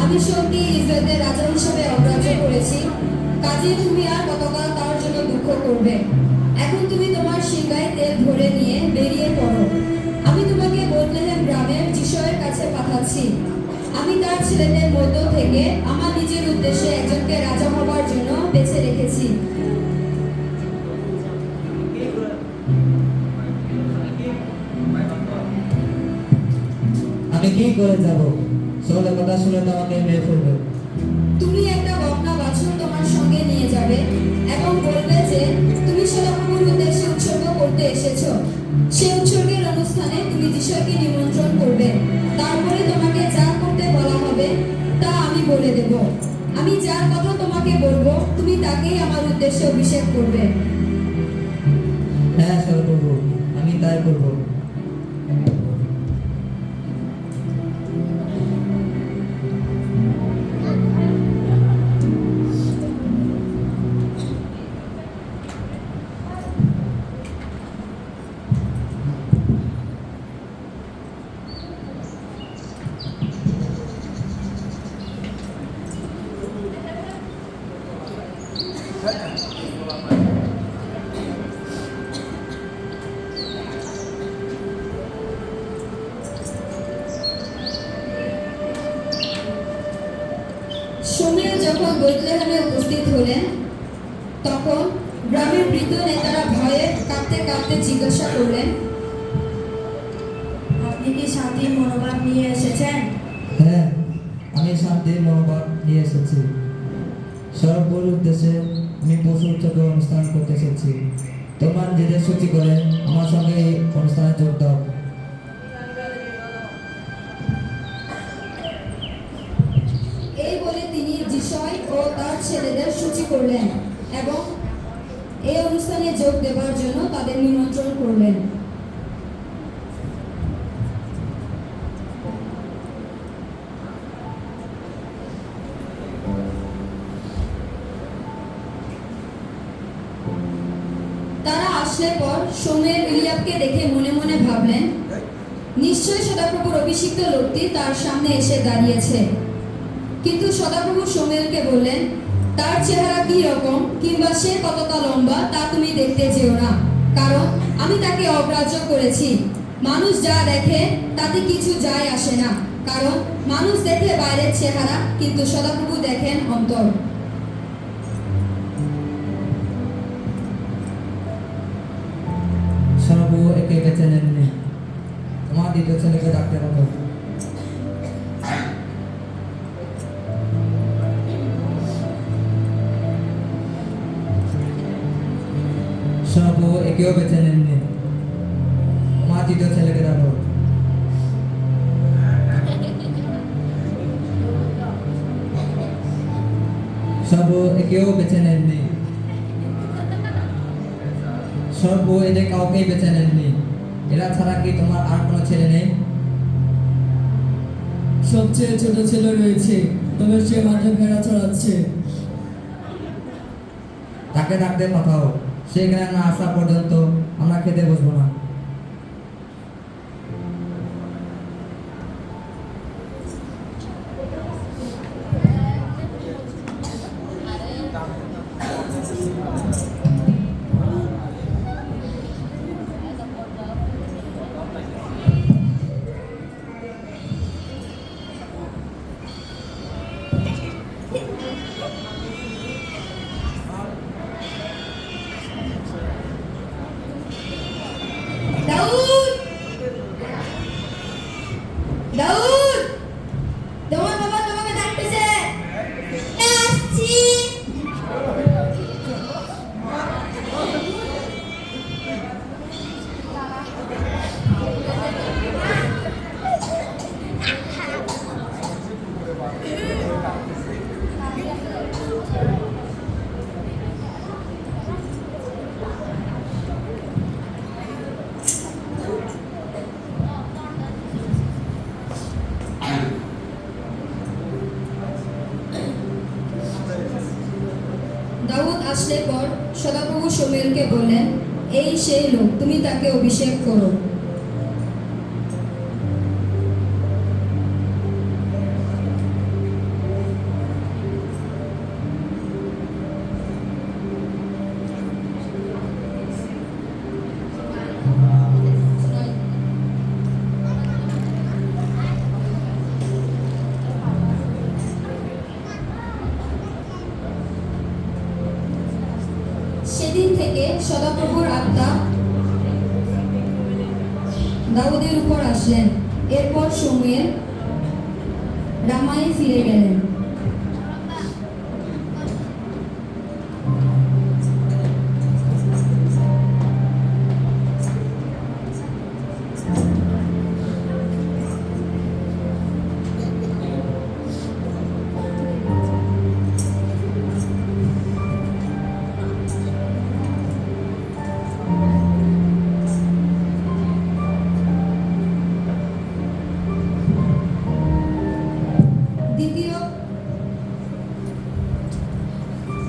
আমি শোনকে ইসরায়েলের রাজা হিসেবে অগ্রাহ্য করেছি, কাজেই তুমি আর কতকাল তার জন্য দুঃখ করবে? এখন তুমি তোমার শিঙ্গায় তেল ভরে নিয়ে বেরিয়ে পড়ো। আমি তোমাকে বেথলেহেম গ্রামের যিশয়ের কাছে পাঠাচ্ছি। আমি তার ছেলেদের মধ্য থেকে আমার নিজের উদ্দেশ্যে একজনকে রাজা হবার জন্য বেছে রেখেছি। আমি কি করে যাব? সকলে কথা শুনে তো আমাকে মেরে ফেলবে। তুমি একটা বকনা বাছুর তোমার সঙ্গে নিয়ে যাবে এবং বলবে যে তুমি সদাপ্রভুর উদ্দেশ্যে উৎসর্গ করতে এসেছো। সেই উৎসর্গের অনুষ্ঠানে তুমি যিশয়কে নিমন্ত্রণ করবে। তারপরে তোমাকে যা করতে বলা হবে তা আমি বলে দেব। আমি যার কথা তোমাকে বলবো তুমি তাকেই আমার উদ্দেশ্যে অভিষেক করবে। হ্যাঁ সদাপ্রভু, আমি তাই করব। শমূয়েল যখন বেথলেহেমে উপস্থিত হলেন, তখন গ্রামের বৃদ্ধ নেতারা ভয়ে কাঁপতে কাঁপতে জিজ্ঞাসা করলেন, আপনি কি শান্তির মনোভাব নিয়ে এসেছেন? হ্যাঁ, আমি শান্তির মনোভাব নিয়ে এসেছি। সর্বর উদ্দেশ্যে আমি পশু উৎসর্গ অনুষ্ঠান করতে এসেছি। তোমরা নিজেদের সূচি করে আমার সঙ্গে এই অনুষ্ঠানে যোগ দাও। এই বলে তিনি যিশয় ও তার ছেলেদের সূচি করলেন এবং এই অনুষ্ঠানে যোগ দেবার জন্য তাদের নিমন্ত্রণ করলেন। তারা আসলে পর শমূয়েল ইলিয়াবকে দেখে মনে মনে ভাবলেন, নিশ্চয় সদাপ্রভুর অভিষিক্ত লোকটি তার সামনে এসে দাঁড়িয়েছে। কিন্তু সদাপ্রভু শমূয়েলকে বললেন, তার চেহারা কি রকম কিংবা সে কতটা লম্বা তা তুমি দেখতে যেও না, কারণ আমি তাকে অগ্রাহ্য করেছি। মানুষ যা দেখে তাতে কিছু যায় আসে না, কারণ মানুষ দেখে বাইরের চেহারা, কিন্তু সদাপ্রভু দেখেন অন্তর। সদাপ্রভু একে বেছে নেননি। আমার দ্বিতীয় ছেলেকে ডাকতে বলো। সদাপ্রভু একেও বেছে নেননি। আমার তৃতীয় ছেলেকে ডাকো। সদাপ্রভু একেও বেছে নেননি। সদাপ্রভু এদের কাউকেই বেছে নেননি। এরা ছাড়া কি তোমার আর কোনো ছেলে নেই? সবচেয়ে ছোট ছেলে রয়েছে, তবে সে মাঠে ভেড়া চড়াচ্ছে। তাকে ডাকতে পাঠাও। সে এখানে না আসা পর্যন্ত আমরা খেতে বসবো না। দাউদ, দাউদ, তোমার বাবা তোমাকে ডাকতেছে। আসছি। দাউদ আসলে পর সদাপ্রভু শমূয়েলকে বললেন, এই সেই লোক, তুমি তাকে অভিষেক করো। সেদিন থেকে সদাপ্রভুর আত্মা দাউদের উপর আসলেন। এরপর শমূয়েল রামায় ফিরে গেলেন।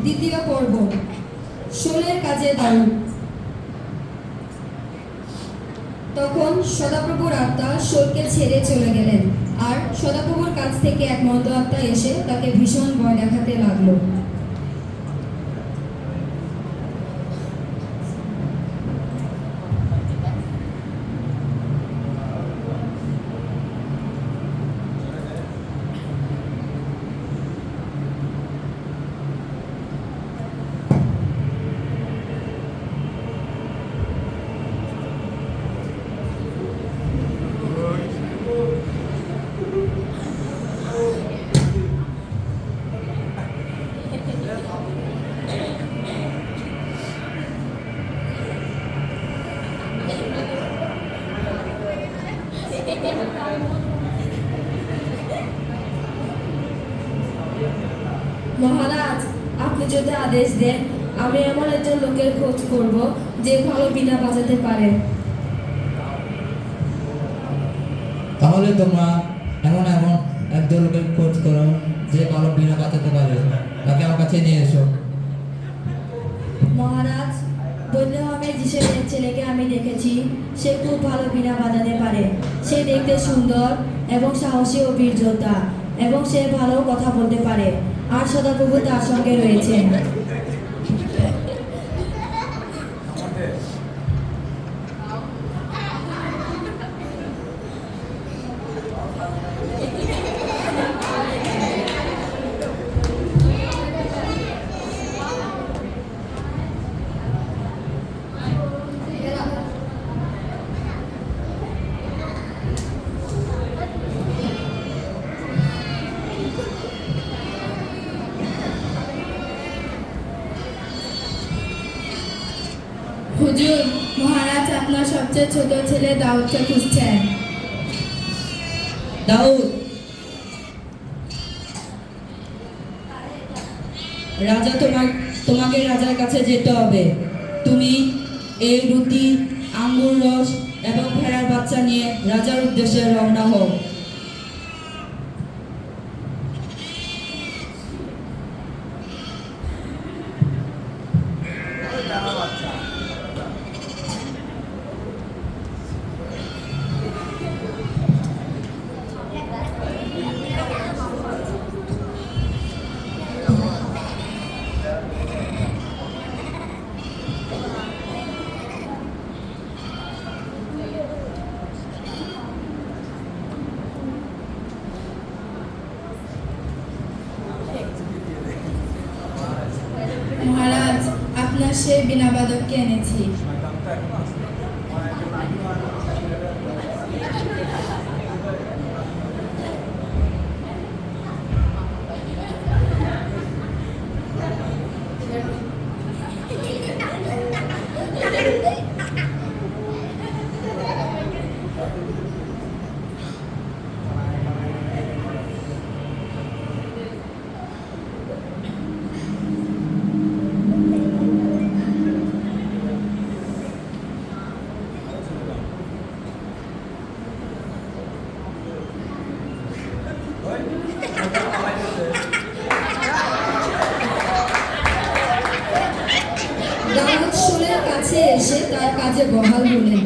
দ্বিতীয় পর্ব, শোলের কাজে দাউদ। তখন সদাপ্রভুর আত্মা শোলকে ছেড়ে চলে গেলেন, আর সদাপ্রভুর কাছ থেকে এক মন্দ আত্মা এসে তাকে ভীষণ ভয় দেখাতে লাগলো। মহারাজ, আপনি যদি আদেশ দেন, আমি এমন একজন লোকের খোঁজ করব যে ভালো বীণা বাজাতে পারে। তাহলে তোমরা এমন একজন লোকের খোঁজ করো যে ভালো বীণা বাজাতে পারে, তাকে আমার কাছে নিয়ে এসো। মহারাজ, বৈদ্যহামের যিশোরের ছেলেকে আমি দেখেছি। সে খুব ভালো বীণা বাজাতে পারে। সে দেখতে সুন্দর এবং সাহসী ও বীর যোদ্ধা, এবং সে ভালো কথা বলতে পারে। আর সদাপ্রভু তার সঙ্গে রয়েছেন। হুজুর, মহারাজ আপনার সবচেয়ে ছোট ছেলে দাউদকে খুঁজছেন। দাউদ, রাজা তোমাকে রাজার কাছে যেতে হবে। তুমি এই রুটি, আঙ্গুর রস এবং ভেড়ার বাচ্চা নিয়ে রাজার উদ্দেশ্যে রওনা হও। মহারাজ, আপনার সেই বীণাবাদককে এনেছি। দাউদ শোলের কাছে এসে তার কাজে বহাল হলেন।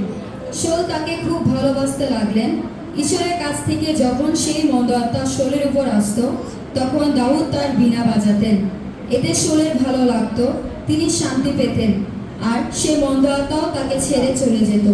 শোল তাকে খুব ভালোবাসতে লাগলেন। ঈশ্বরের কাছ থেকে যখন সেই মন্দ আত্মা শোলের উপর আসতো, তখন দাউদ তার বীণা বাজাতেন। এতে শোলের ভালো লাগতো, তিনি শান্তি পেতেন, আর সে মন্দ আত্মাও তাকে ছেড়ে চলে যেত।